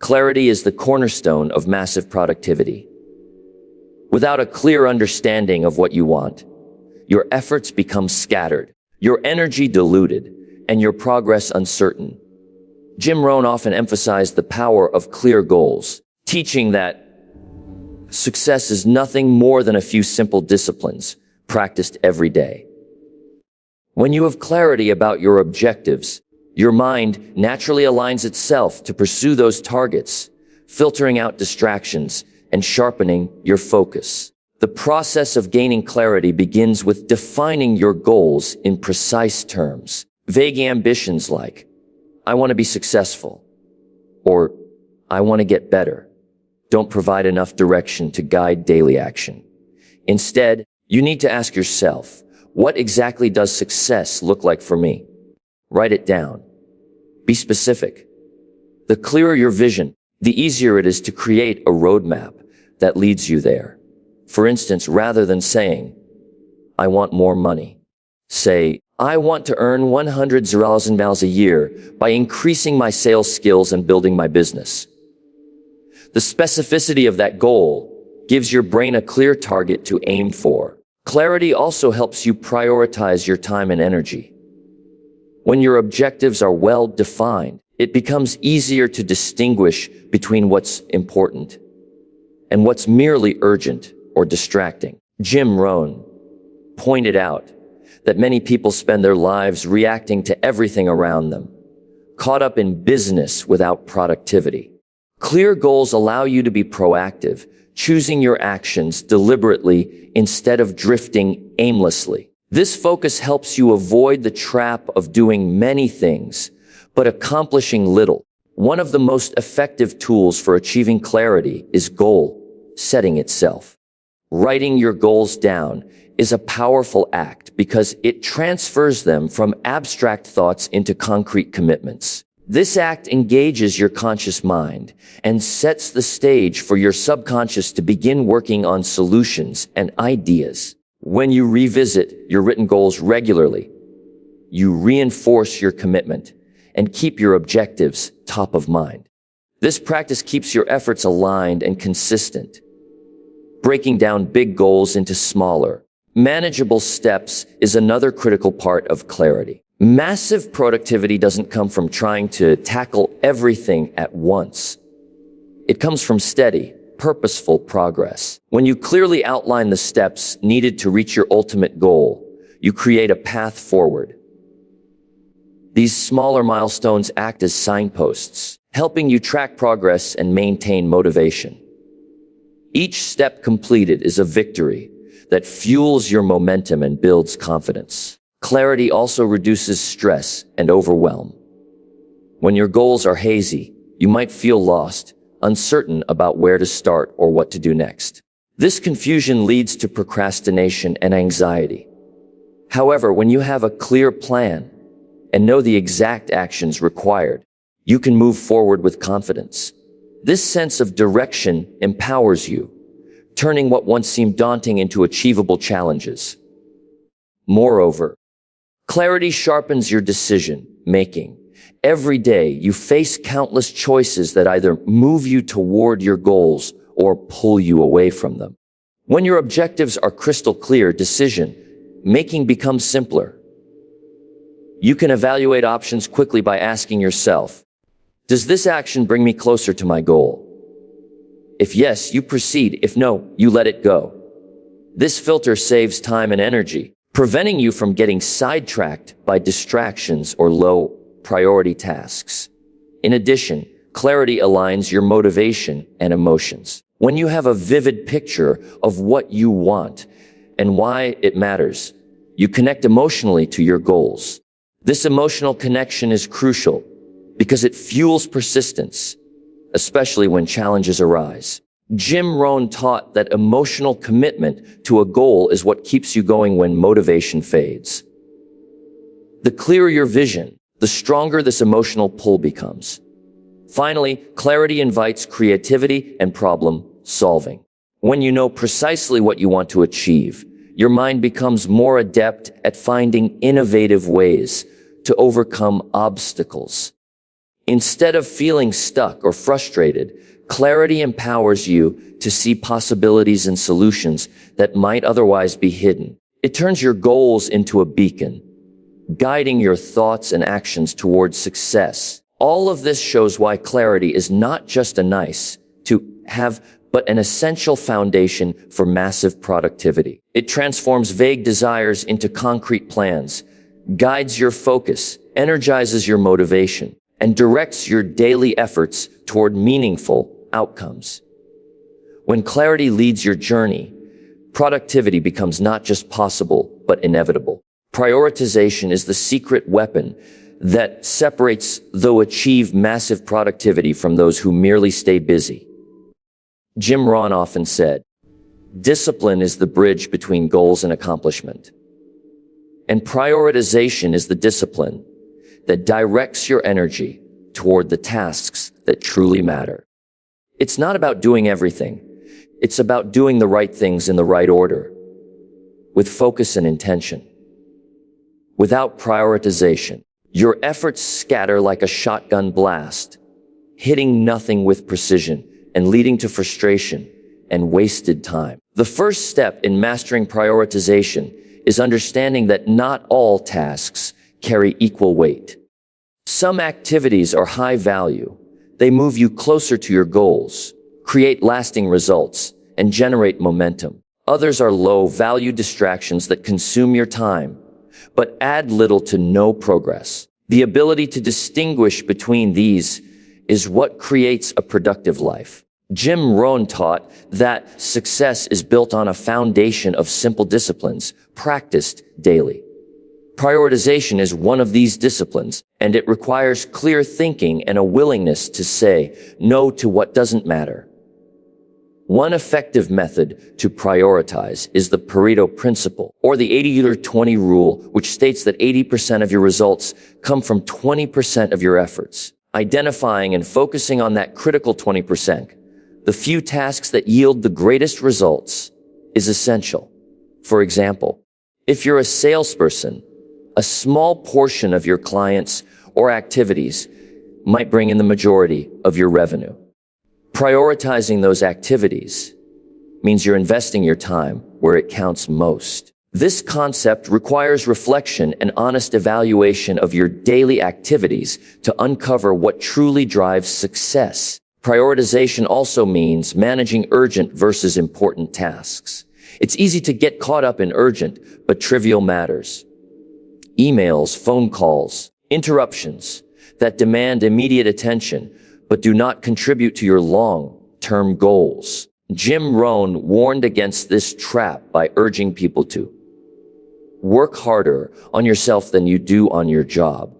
Clarity is the cornerstone of massive productivity. Without a clear understanding of what you want, your efforts become scattered, your energy diluted, and your progress uncertain. Jim Rohn often emphasized the power of clear goals, teaching that success is nothing more than a few simple disciplines practiced every day. When you have clarity about your objectives, your mind naturally aligns itself to pursue those targets, filtering out distractions and sharpening your focus. The process of gaining clarity begins with defining your goals in precise terms. Vague ambitions like, I want to be successful, or I want to get better, don't provide enough direction to guide daily action. Instead, you need to ask yourself, what exactly does success look like for me? Write it down. Be specific. The clearer your vision, the easier it is to create a roadmap that leads you there. For instance, rather than saying, I want more money, say, I want to earn $100,000 a year by increasing my sales skills and building my business. The specificity of that goal gives your brain a clear target to aim for. Clarity also helps you prioritize your time and energy. When your objectives are well defined, it becomes easier to distinguish between what's important and what's merely urgent or distracting. Jim Rohn pointed out that many people spend their lives reacting to everything around them, caught up in business without productivity. Clear goals allow you to be proactive, choosing your actions deliberately instead of drifting aimlessly. This focus helps you avoid the trap of doing many things, but accomplishing little. One of the most effective tools for achieving clarity is goal setting itself. Writing your goals down is a powerful act because it transfers them from abstract thoughts into concrete commitments. This act engages your conscious mind and sets the stage for your subconscious to begin working on solutions and ideas. When you revisit your written goals regularly, you reinforce your commitment and keep your objectives top of mind. This practice keeps your efforts aligned and consistent, breaking down big goals into smaller, manageable steps is another critical part of clarity. Massive productivity doesn't come from trying to tackle everything at once. It comes from steady, purposeful progress. When you clearly outline the steps needed to reach your ultimate goal, you create a path forward. These smaller milestones act as signposts, helping you track progress and maintain motivation. Each step completed is a victory that fuels your momentum and builds confidence. Clarity also reduces stress and overwhelm. When your goals are hazy, you might feel lost, uncertain about where to start or what to do next. This confusion leads to procrastination and anxiety. However, when you have a clear plan and know the exact actions required, you can move forward with confidence. This sense of direction empowers you, turning what once seemed daunting into achievable challenges. Moreover, clarity sharpens your decision-making. Every day, you face countless choices that either move you toward your goals or pull you away from them. When your objectives are crystal clear, decision-making becomes simpler. You can evaluate options quickly by asking yourself, does this action bring me closer to my goal? If yes, you proceed. If no, you let it go. This filter saves time and energy, preventing you from getting sidetracked by distractions or low-priority tasks. In addition, clarity aligns your motivation and emotions. When you have a vivid picture of what you want and why it matters, you connect emotionally to your goals. This emotional connection is crucial because it fuels persistence, especially when challenges arise. Jim Rohn taught that emotional commitment to a goal is what keeps you going when motivation fades. The clearer your vision, the stronger this emotional pull becomes. Finally, clarity invites creativity and problem solving. When you know precisely what you want to achieve, your mind becomes more adept at finding innovative ways to overcome obstacles. Instead of feeling stuck or frustrated, clarity empowers you to see possibilities and solutions that might otherwise be hidden. It turns your goals into a beacon, guiding your thoughts and actions towards success. All of this shows why clarity is not just a nice to have, but an essential foundation for massive productivity. It transforms vague desires into concrete plans, guides your focus, energizes your motivation, and directs your daily efforts toward meaningful outcomes. When clarity leads your journey, productivity becomes not just possible, but inevitable. Prioritization is the secret weapon that separates those who achieve massive productivity from those who merely stay busy. Rohn often said, "Discipline is the bridge between goals and accomplishment." And prioritization is the discipline that directs your energy toward the tasks that truly matter. It's not about doing everything. It's about doing the right things in the right order, with focus and intention. Without prioritization, your efforts scatter like a shotgun blast, hitting nothing with precision and leading to frustration and wasted time. The first step in mastering prioritization is understanding that not all tasks carry equal weight. Some activities are high value. They move you closer to your goals, create lasting results, and generate momentum. Others are low-value distractions that consume your time, but add little to no progress. The ability to distinguish between these is what creates a productive life. Rohn taught that success is built on a foundation of simple disciplines practiced daily. Prioritization is one of these disciplines, and it requires clear thinking and a willingness to say no to what doesn't matter. One effective method to prioritize is the Pareto principle, or the 80-20 rule, which states that 80% of your results come from 20% of your efforts. Identifying and focusing on that critical 20%, the few tasks that yield the greatest results, is essential. For example, if you're a salesperson, a small portion of your clients or activities might bring in the majority of your revenue. Prioritizing those activities means you're investing your time where it counts most. This concept requires reflection and honest evaluation of your daily activities to uncover what truly drives success. Prioritization also means managing urgent versus important tasks. It's easy to get caught up in urgent but trivial matters. Emails, phone calls, interruptions that demand immediate attention but do not contribute to your long-term goals. Rohn warned against this trap by urging people to work harder on yourself than you do on your job.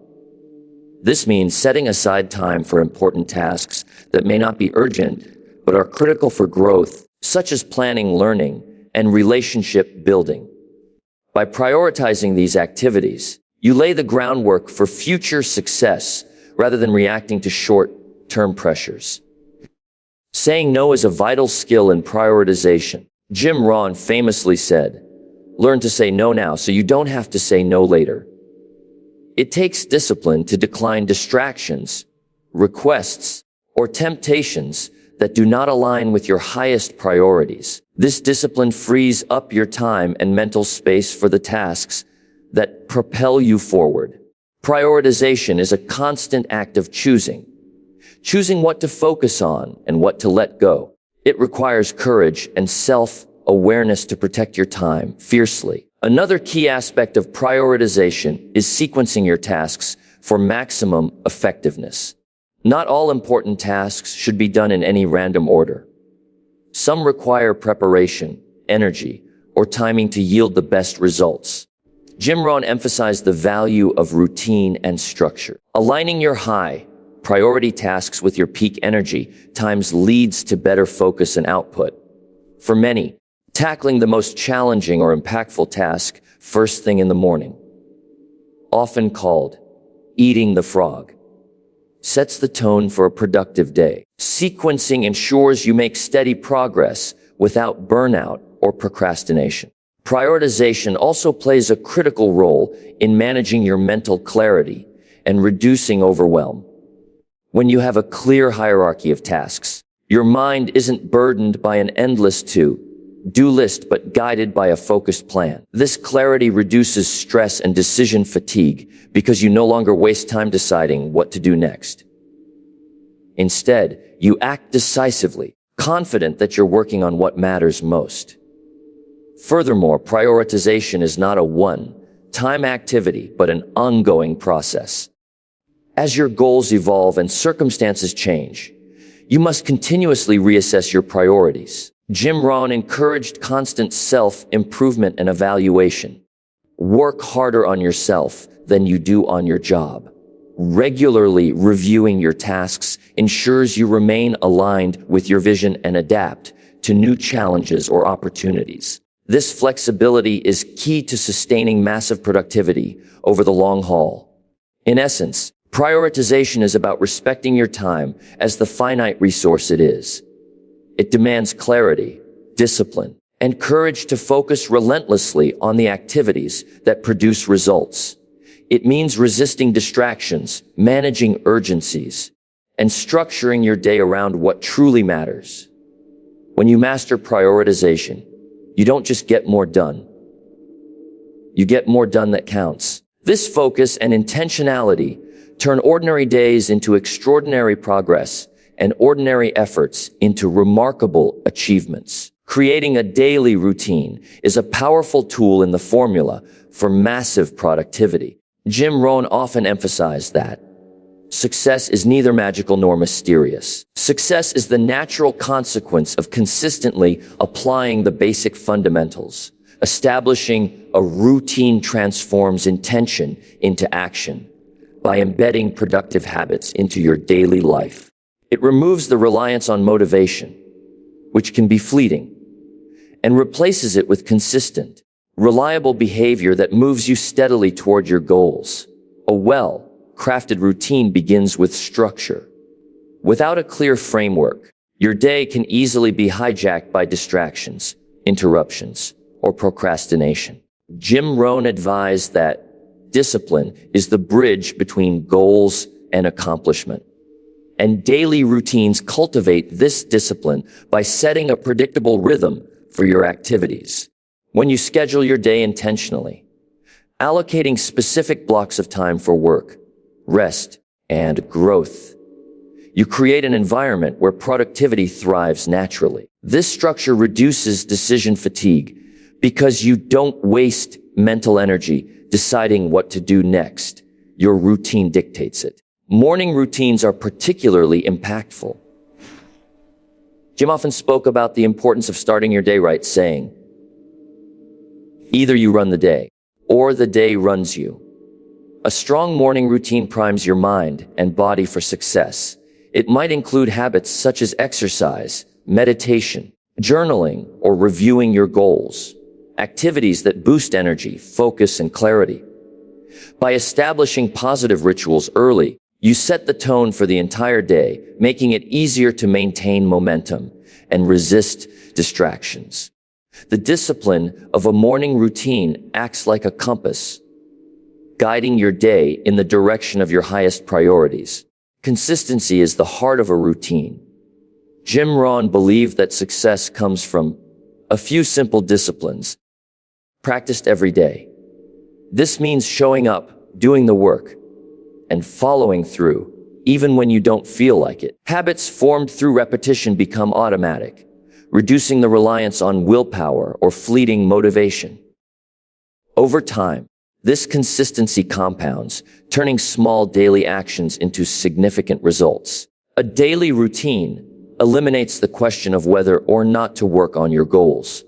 This means setting aside time for important tasks that may not be urgent, but are critical for growth, such as planning, learning, and relationship building. By prioritizing these activities, you lay the groundwork for future success rather than reacting to short-term pressures. Saying no is a vital skill in prioritization. Rohn famously said, "Learn to say no now so you don't have to say no later." It takes discipline to decline distractions, requests, or temptations that do not align with your highest priorities. This discipline frees up your time and mental space for the tasks that propel you forward. Prioritization is a constant act of choosing what to focus on and what to let go. It requires courage and self-awareness to protect your time fiercely. Another key aspect of prioritization is sequencing your tasks for maximum effectiveness. Not all important tasks should be done in any random order. Some require preparation, energy, or timing to yield the best results. Rohn emphasized the value of routine and structure. Aligning your high priority tasks with your peak energy times leads to better focus and output. For many, tackling the most challenging or impactful task first thing in the morning, often called eating the frog, sets the tone for a productive day. Sequencing ensures you make steady progress without burnout or procrastination. Prioritization also plays a critical role in managing your mental clarity and reducing overwhelm. When you have a clear hierarchy of tasks, your mind isn't burdened by an endless to-do list, but guided by a focused plan. This clarity reduces stress and decision fatigue because you no longer waste time deciding what to do next. Instead, you act decisively, confident that you're working on what matters most. Furthermore, prioritization is not a one-time activity, but an ongoing process. As your goals evolve and circumstances change, you must continuously reassess your priorities. Jim Rohn encouraged constant self-improvement and evaluation. Work harder on yourself than you do on your job. Regularly reviewing your tasks ensures you remain aligned with your vision and adapt to new challenges or opportunities. This flexibility is key to sustaining massive productivity over the long haul. In essence, prioritization is about respecting your time as the finite resource it is. It demands clarity, discipline, and courage to focus relentlessly on the activities that produce results. It means resisting distractions, managing urgencies, and structuring your day around what truly matters. When you master prioritization, you don't just get more done. You get more done that counts. This focus and intentionality turn ordinary days into extraordinary progress and ordinary efforts into remarkable achievements. Creating a daily routine is a powerful tool in the formula for massive productivity. Jim Rohn often emphasized that success is neither magical nor mysterious. Success is the natural consequence of consistently applying the basic fundamentals. Establishing a routine transforms intention into action by embedding productive habits into your daily life. It removes the reliance on motivation, which can be fleeting, and replaces it with consistent, reliable behavior that moves you steadily toward your goals. A well-crafted routine begins with structure. Without a clear framework, your day can easily be hijacked by distractions, interruptions, or procrastination. Jim Rohn advised that discipline is the bridge between goals and accomplishment. And daily routines cultivate this discipline by setting a predictable rhythm for your activities. When you schedule your day intentionally, allocating specific blocks of time for work, rest, and growth, you create an environment where productivity thrives naturally. This structure reduces decision fatigue because you don't waste mental energy deciding what to do next. Your routine dictates it. Morning routines are particularly impactful. Jim often spoke about the importance of starting your day right, saying, "Either you run the day, or the day runs you." A strong morning routine primes your mind and body for success. It might include habits such as exercise, meditation, journaling, or reviewing your goals. Activities that boost energy, focus, and clarity. By establishing positive rituals early, you set the tone for the entire day, making it easier to maintain momentum and resist distractions. The discipline of a morning routine acts like a compass, guiding your day in the direction of your highest priorities. Consistency is the heart of a routine. Jim Rohn believed that success comes from a few simple disciplines practiced every day. This means showing up, doing the work, and following through, even when you don't feel like it. Habits formed through repetition become automatic, reducing the reliance on willpower or fleeting motivation. Over time, this consistency compounds, turning small daily actions into significant results. A daily routine eliminates the question of whether or not to work on your goals.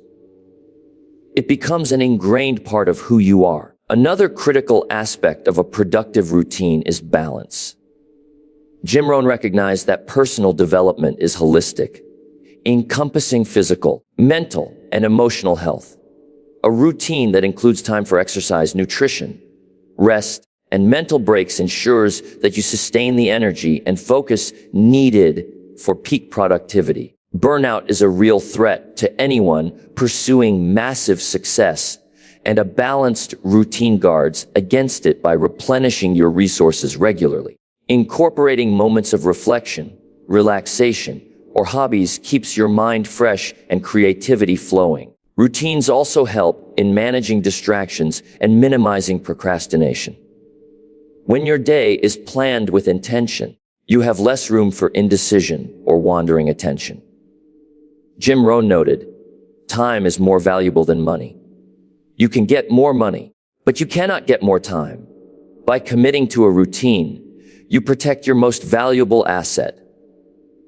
It becomes an ingrained part of who you are. Another critical aspect of a productive routine is balance. Jim Rohn recognized that personal development is holistic, encompassing physical, mental, and emotional health. A routine that includes time for exercise, nutrition, rest, and mental breaks ensures that you sustain the energy and focus needed for peak productivity. Burnout is a real threat to anyone pursuing massive success, and a balanced routine guards against it by replenishing your resources regularly. Incorporating moments of reflection, relaxation, or hobbies keeps your mind fresh and creativity flowing. Routines also help in managing distractions and minimizing procrastination. When your day is planned with intention, you have less room for indecision or wandering attention. Jim Rohn noted, "Time is more valuable than money. You can get more money, but you cannot get more time. By committing to a routine, you protect your most valuable asset,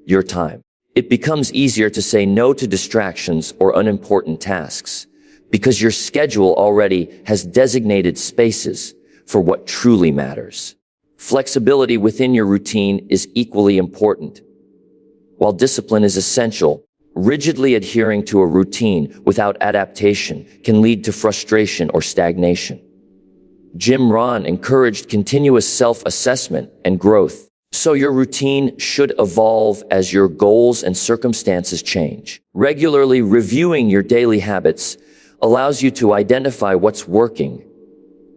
your time." It becomes easier to say no to distractions or unimportant tasks because your schedule already has designated spaces for what truly matters. Flexibility within your routine is equally important. While discipline is essential, rigidly adhering to a routine without adaptation can lead to frustration or stagnation. Jim Rohn encouraged continuous self-assessment and growth, so your routine should evolve as your goals and circumstances change. Regularly reviewing your daily habits allows you to identify what's working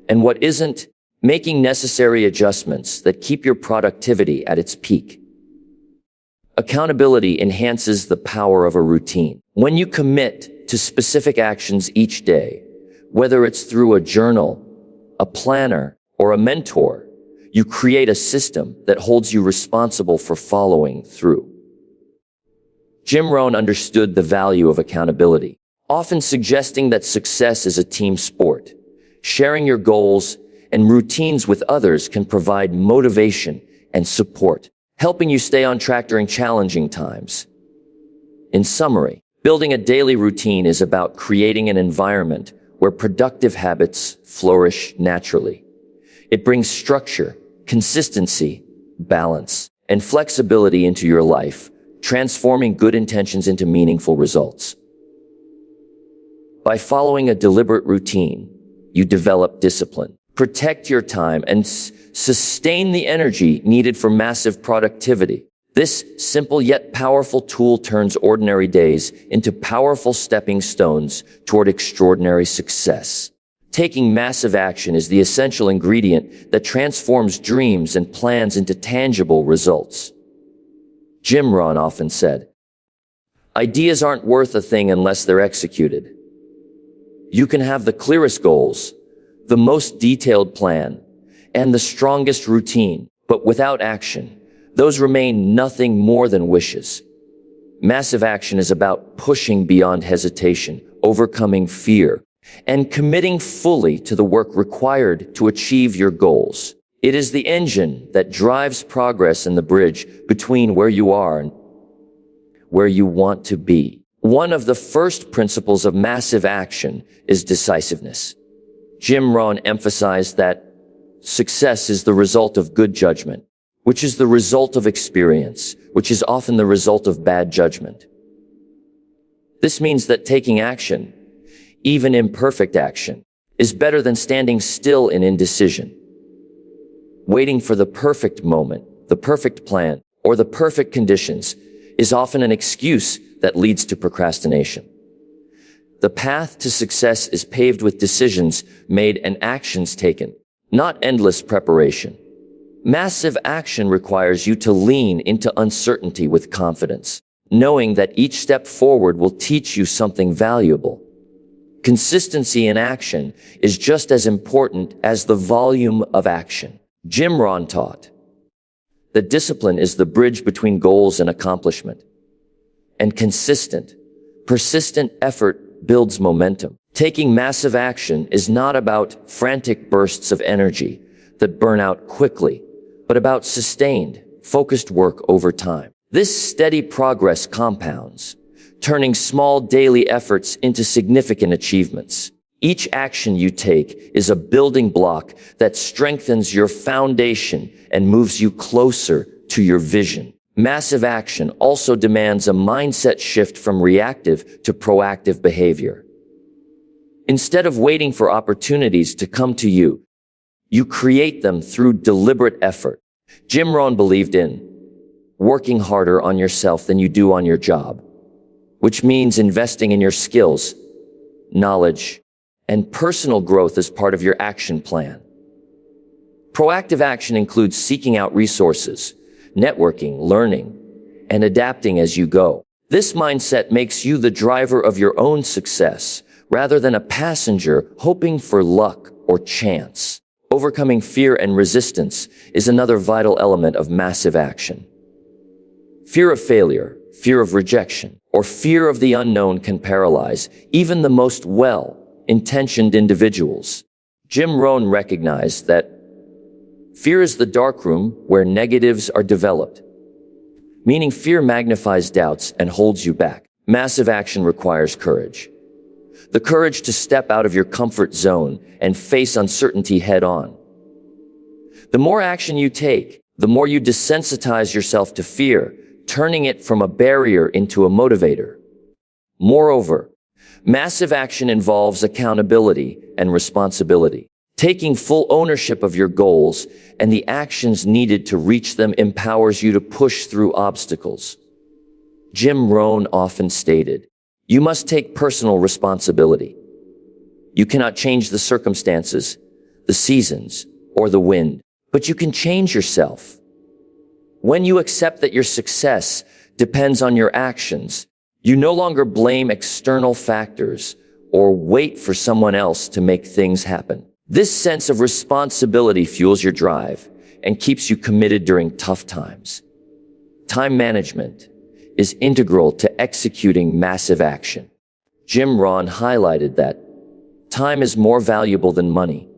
and what isn't, making necessary adjustments that keep your productivity at its peak. Accountability enhances the power of a routine. When you commit to specific actions each day, whether it's through a journal, a planner, or a mentor, you create a system that holds you responsible for following through. Jim Rohn understood the value of accountability, often suggesting that success is a team sport. Sharing your goals and routines with others can provide motivation and support, helping you stay on track during challenging times. In summary, building a daily routine is about creating an environment where productive habits flourish naturally. It brings structure, consistency, balance, and flexibility into your life, transforming good intentions into meaningful results. By following a deliberate routine, you develop discipline, protect your time, and sustain the energy needed for massive productivity. This simple yet powerful tool turns ordinary days into powerful stepping stones toward extraordinary success. Taking massive action is the essential ingredient that transforms dreams and plans into tangible results. Jim Rohn often said, "Ideas aren't worth a thing unless they're executed." You can have the clearest goals, the most detailed plan, and the strongest routine, but without action, those remain nothing more than wishes. Massive action is about pushing beyond hesitation, overcoming fear, and committing fully to the work required to achieve your goals. It is the engine that drives progress and the bridge between where you are and where you want to be. One of the first principles of massive action is decisiveness. Jim Rohn emphasized that success is the result of good judgment, which is the result of experience, which is often the result of bad judgment. This means that taking action, even imperfect action, is better than standing still in indecision. Waiting for the perfect moment, the perfect plan, or the perfect conditions is often an excuse that leads to procrastination. The path to success is paved with decisions made and actions taken, not endless preparation. Massive action requires you to lean into uncertainty with confidence, knowing that each step forward will teach you something valuable. Consistency in action is just as important as the volume of action. Jim Rohn taught that discipline is the bridge between goals and accomplishment, and persistent effort builds momentum. Taking massive action is not about frantic bursts of energy that burn out quickly, but about sustained, focused work over time. This steady progress compounds, turning small daily efforts into significant achievements. Each action you take is a building block that strengthens your foundation and moves you closer to your vision. Massive action also demands a mindset shift from reactive to proactive behavior. Instead of waiting for opportunities to come to you, you create them through deliberate effort. Jim Rohn believed in working harder on yourself than you do on your job, which means investing in your skills, knowledge, and personal growth as part of your action plan. Proactive action includes seeking out resources, networking, learning, and adapting as you go. This mindset makes you the driver of your own success, rather than a passenger hoping for luck or chance. Overcoming fear and resistance is another vital element of massive action. Fear of failure, fear of rejection, or fear of the unknown can paralyze even the most well-intentioned individuals. Jim Rohn recognized that fear is the darkroom where negatives are developed, meaning fear magnifies doubts and holds you back. Massive action requires courage. The courage to step out of your comfort zone and face uncertainty head on. The more action you take, the more you desensitize yourself to fear, turning it from a barrier into a motivator. Moreover, massive action involves accountability and responsibility. Taking full ownership of your goals and the actions needed to reach them empowers you to push through obstacles. Jim Rohn often stated, "You must take personal responsibility. You cannot change the circumstances, the seasons, or the wind, but you can change yourself. When you accept that your success depends on your actions, you no longer blame external factors or wait for someone else to make things happen." This sense of responsibility fuels your drive and keeps you committed during tough times. Time management is integral to executing massive action. Jim Rohn highlighted that time is more valuable than money,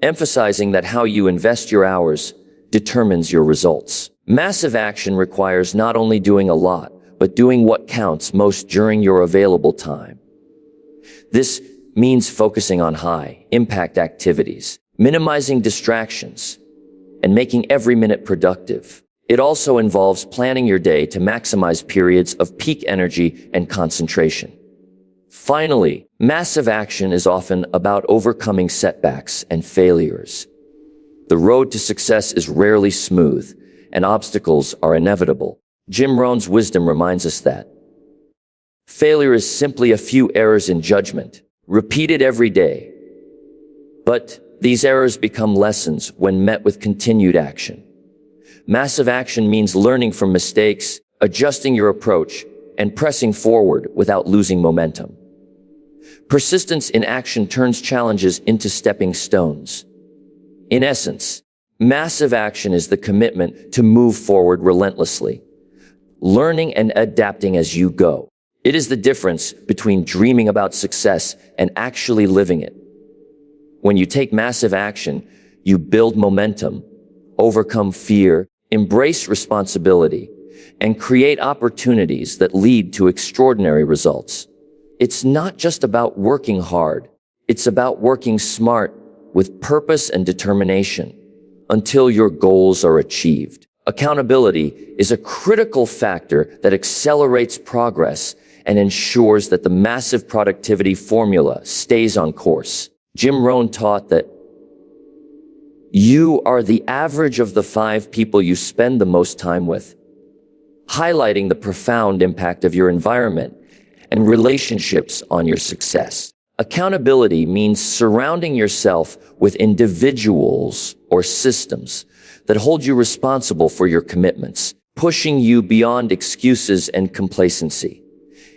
emphasizing that how you invest your hours determines your results. Massive action requires not only doing a lot, but doing what counts most during your available time. This means focusing on high-impact activities, minimizing distractions, and making every minute productive. It also involves planning your day to maximize periods of peak energy and concentration. Finally, massive action is often about overcoming setbacks and failures. The road to success is rarely smooth, and obstacles are inevitable. Jim Rohn's wisdom reminds us that failure is simply a few errors in judgment, repeated every day. But these errors become lessons when met with continued action. Massive action means learning from mistakes, adjusting your approach, and pressing forward without losing momentum. Persistence in action turns challenges into stepping stones. In essence, massive action is the commitment to move forward relentlessly, learning and adapting as you go. It is the difference between dreaming about success and actually living it. When you take massive action, you build momentum, overcome fear, embrace responsibility, and create opportunities that lead to extraordinary results. It's not just about working hard. It's about working smart with purpose and determination until your goals are achieved. Accountability is a critical factor that accelerates progress and ensures that the massive productivity formula stays on course. Jim Rohn taught that you are the average of the 5 people you spend the most time with, highlighting the profound impact of your environment and relationships on your success. Accountability means surrounding yourself with individuals or systems that hold you responsible for your commitments, pushing you beyond excuses and complacency.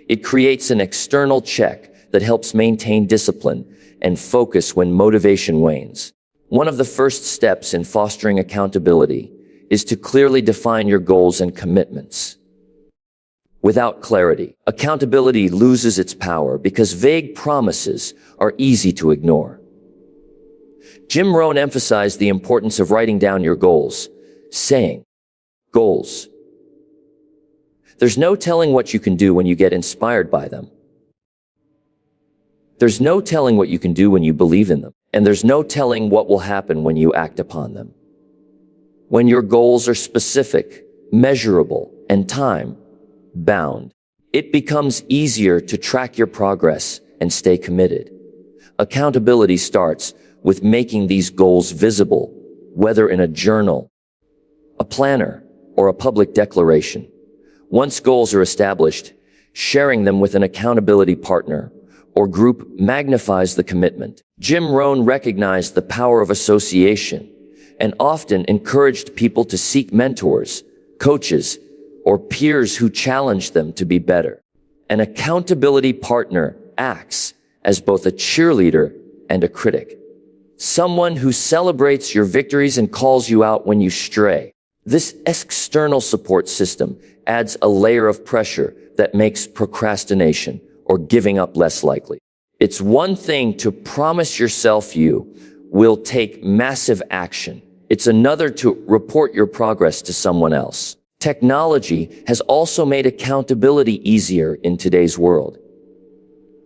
It creates an external check that helps maintain discipline and focus when motivation wanes. One of the first steps in fostering accountability is to clearly define your goals and commitments. Without clarity, accountability loses its power because vague promises are easy to ignore. Jim Rohn emphasized the importance of writing down your goals, saying, "Goals. There's no telling what you can do when you get inspired by them. There's no telling what you can do when you believe in them. And there's no telling what will happen when you act upon them." When your goals are specific, measurable, and time-bound, it becomes easier to track your progress and stay committed. Accountability starts with making these goals visible, whether in a journal, a planner, or a public declaration. Once goals are established, sharing them with an accountability partner or group magnifies the commitment. Jim Rohn recognized the power of association, and often encouraged people to seek mentors, coaches, or peers who challenge them to be better. An accountability partner acts as both a cheerleader and a critic. Someone who celebrates your victories and calls you out when you stray. This external support system adds a layer of pressure that makes procrastination or giving up less likely. It's one thing to promise yourself you will take massive action. It's another to report your progress to someone else. Technology has also made accountability easier in today's world.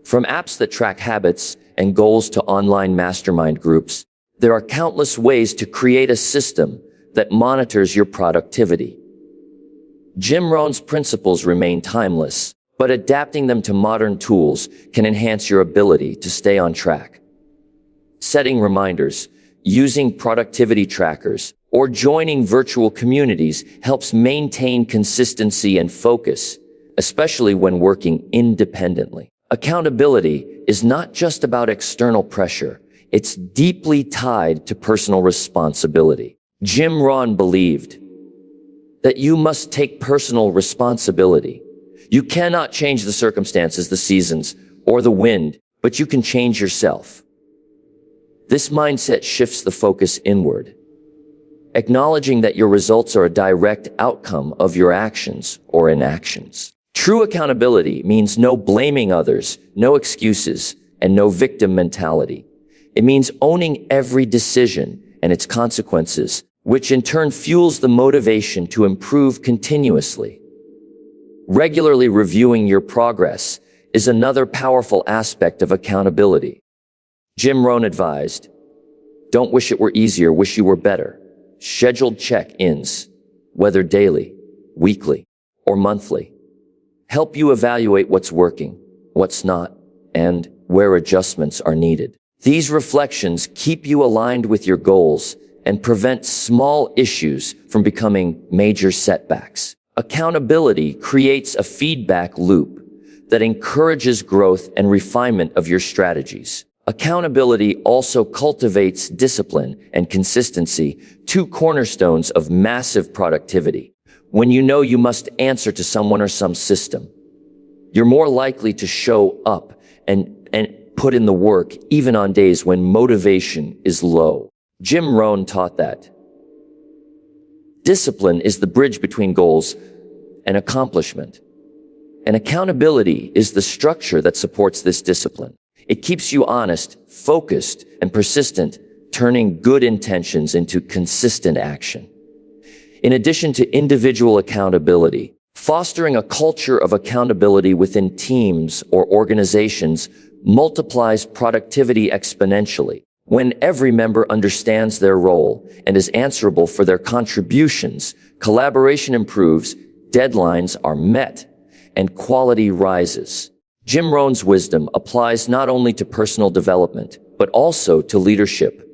From apps that track habits and goals to online mastermind groups, there are countless ways to create a system that monitors your productivity. Jim Rohn's principles remain timeless, but adapting them to modern tools can enhance your ability to stay on track. Setting reminders, using productivity trackers, or joining virtual communities helps maintain consistency and focus, especially when working independently. Accountability is not just about external pressure, it's deeply tied to personal responsibility. Jim Rohn believed that you must take personal responsibility. You cannot change the circumstances, the seasons, or the wind, but you can change yourself. This mindset shifts the focus inward, acknowledging that your results are a direct outcome of your actions or inactions. True accountability means no blaming others, no excuses, and no victim mentality. It means owning every decision and its consequences, which in turn fuels the motivation to improve continuously. Regularly reviewing your progress is another powerful aspect of accountability. Jim Rohn advised, "Don't wish it were easier, wish you were better." Scheduled check-ins, whether daily, weekly, or monthly, help you evaluate what's working, what's not, and where adjustments are needed. These reflections keep you aligned with your goals and prevent small issues from becoming major setbacks. Accountability creates a feedback loop that encourages growth and refinement of your strategies. Accountability also cultivates discipline and consistency, two cornerstones of massive productivity. When you know you must answer to someone or some system, you're more likely to show up and put in the work even on days when motivation is low. Jim Rohn taught that discipline is the bridge between goals and accomplishment, and accountability is the structure that supports this discipline. It keeps you honest, focused, and persistent, turning good intentions into consistent action. In addition to individual accountability, fostering a culture of accountability within teams or organizations multiplies productivity exponentially. When every member understands their role and is answerable for their contributions, collaboration improves, deadlines are met, and quality rises. Jim Rohn's wisdom applies not only to personal development, but also to leadership,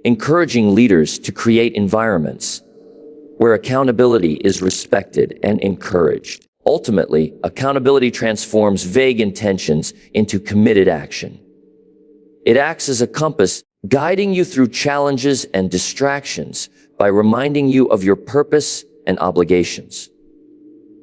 encouraging leaders to create environments where accountability is respected and encouraged. Ultimately, accountability transforms vague intentions into committed action. It acts as a compass, guiding you through challenges and distractions by reminding you of your purpose and obligations.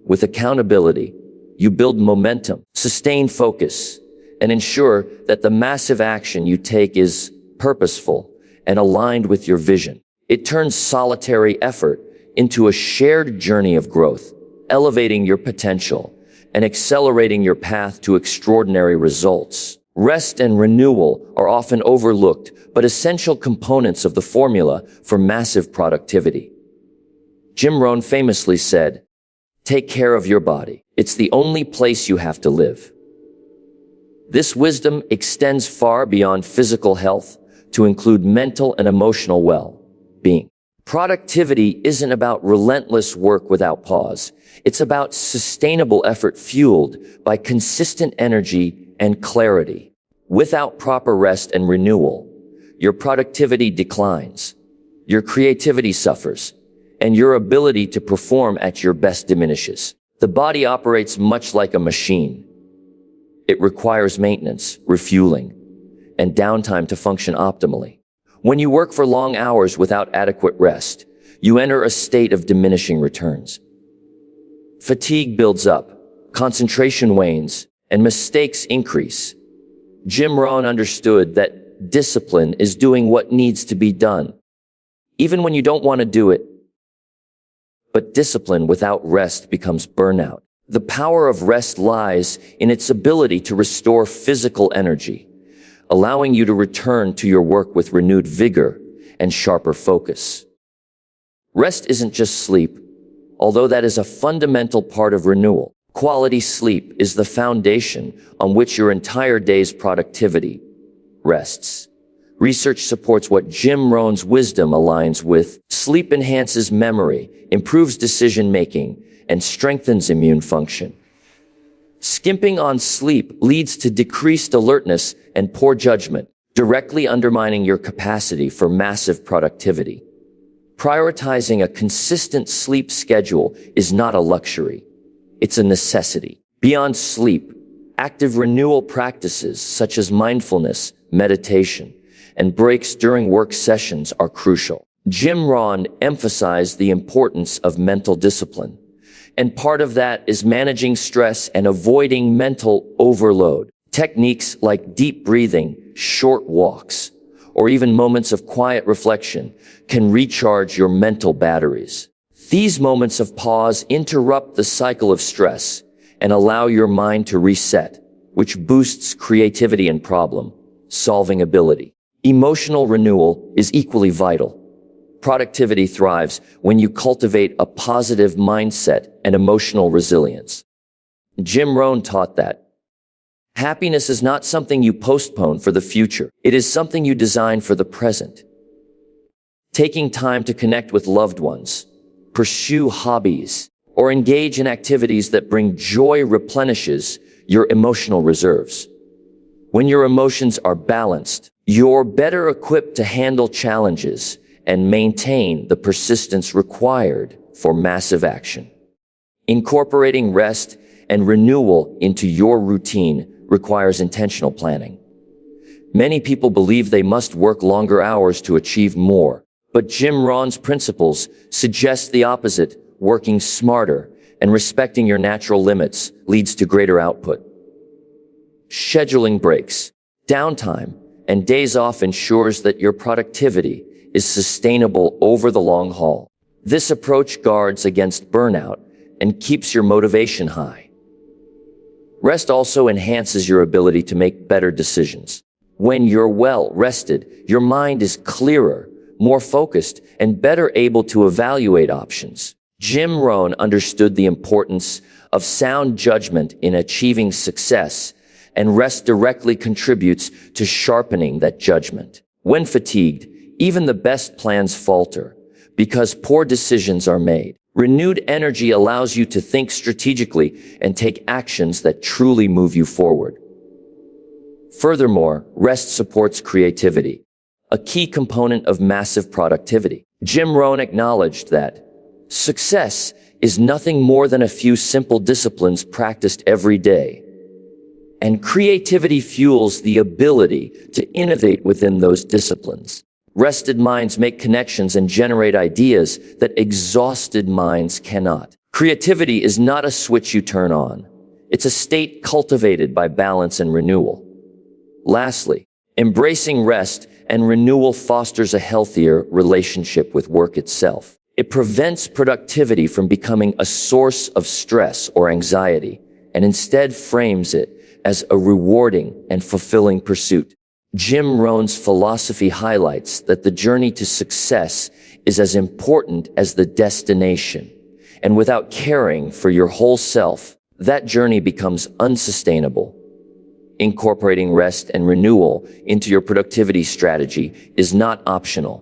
With accountability, you build momentum, sustain focus, and ensure that the massive action you take is purposeful and aligned with your vision. It turns solitary effort into a shared journey of growth, elevating your potential and accelerating your path to extraordinary results. Rest and renewal are often overlooked, but essential components of the formula for massive productivity. Jim Rohn famously said, "Take care of your body. It's the only place you have to live." This wisdom extends far beyond physical health to include mental and emotional well-being. Productivity isn't about relentless work without pause. It's about sustainable effort fueled by consistent energy and clarity. Without proper rest and renewal, your productivity declines, your creativity suffers, and your ability to perform at your best diminishes. The body operates much like a machine. It requires maintenance, refueling, and downtime to function optimally. When you work for long hours without adequate rest, you enter a state of diminishing returns. Fatigue builds up, concentration wanes, and mistakes increase. Jim Rohn understood that discipline is doing what needs to be done, even when you don't want to do it. But discipline without rest becomes burnout. The power of rest lies in its ability to restore physical energy, allowing you to return to your work with renewed vigor and sharper focus. Rest isn't just sleep, although that is a fundamental part of renewal. Quality sleep is the foundation on which your entire day's productivity rests. Research supports what Jim Rohn's wisdom aligns with. Sleep enhances memory, improves decision-making, and strengthens immune function. Skimping on sleep leads to decreased alertness and poor judgment, directly undermining your capacity for massive productivity. Prioritizing a consistent sleep schedule is not a luxury. It's a necessity. Beyond sleep, active renewal practices such as mindfulness, meditation, and breaks during work sessions are crucial. Jim Rohn emphasized the importance of mental discipline, and part of that is managing stress and avoiding mental overload. Techniques like deep breathing, short walks, or even moments of quiet reflection can recharge your mental batteries. These moments of pause interrupt the cycle of stress and allow your mind to reset, which boosts creativity and problem-solving ability. Emotional renewal is equally vital. Productivity thrives when you cultivate a positive mindset and emotional resilience. Jim Rohn taught that happiness is not something you postpone for the future. It is something you design for the present. Taking time to connect with loved ones, pursue hobbies, or engage in activities that bring joy replenishes your emotional reserves. When your emotions are balanced, you're better equipped to handle challenges and maintain the persistence required for massive action. Incorporating rest and renewal into your routine requires intentional planning. Many people believe they must work longer hours to achieve more, but Jim Rohn's principles suggest the opposite. Working smarter and respecting your natural limits leads to greater output. Scheduling breaks, downtime, and days off ensures that your productivity is sustainable over the long haul. This approach guards against burnout and keeps your motivation high. Rest also enhances your ability to make better decisions. When you're well rested, your mind is clearer, more focused, and better able to evaluate options. Jim Rohn understood the importance of sound judgment in achieving success, and rest directly contributes to sharpening that judgment. When fatigued, even the best plans falter because poor decisions are made. Renewed energy allows you to think strategically and take actions that truly move you forward. Furthermore, rest supports creativity, a key component of massive productivity. Jim Rohn acknowledged that success is nothing more than a few simple disciplines practiced every day, and creativity fuels the ability to innovate within those disciplines. Rested minds make connections and generate ideas that exhausted minds cannot. Creativity is not a switch you turn on. It's a state cultivated by balance and renewal. Lastly, embracing rest and renewal fosters a healthier relationship with work itself. It prevents productivity from becoming a source of stress or anxiety, and instead frames it as a rewarding and fulfilling pursuit. Jim Rohn's philosophy highlights that the journey to success is as important as the destination, and without caring for your whole self, that journey becomes unsustainable. Incorporating rest and renewal into your productivity strategy is not optional.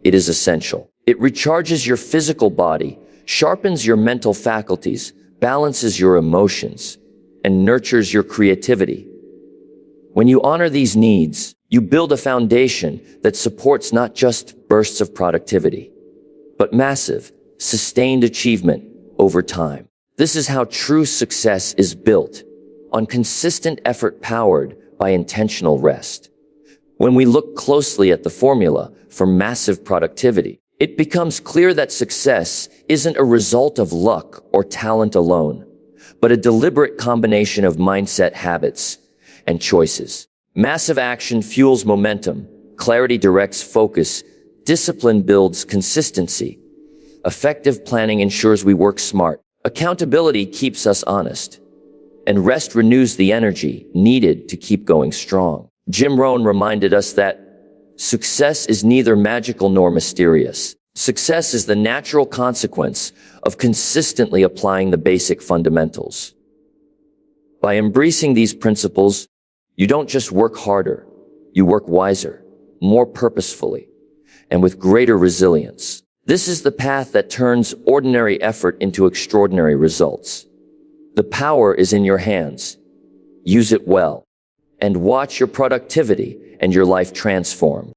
It is essential. It recharges your physical body, sharpens your mental faculties, balances your emotions, and nurtures your creativity. When you honor these needs, you build a foundation that supports not just bursts of productivity, but massive, sustained achievement over time. This is how true success is built, on consistent effort powered by intentional rest. When we look closely at the formula for massive productivity, it becomes clear that success isn't a result of luck or talent alone, but a deliberate combination of mindset, habits, and choices. Massive action fuels momentum, clarity directs focus, discipline builds consistency, effective planning ensures we work smart, accountability keeps us honest, and rest renews the energy needed to keep going strong. Jim Rohn reminded us that success is neither magical nor mysterious. Success is the natural consequence of consistently applying the basic fundamentals. By embracing these principles, you don't just work harder, you work wiser, more purposefully, and with greater resilience. This is the path that turns ordinary effort into extraordinary results. The power is in your hands. Use it well, and watch your productivity and your life transform.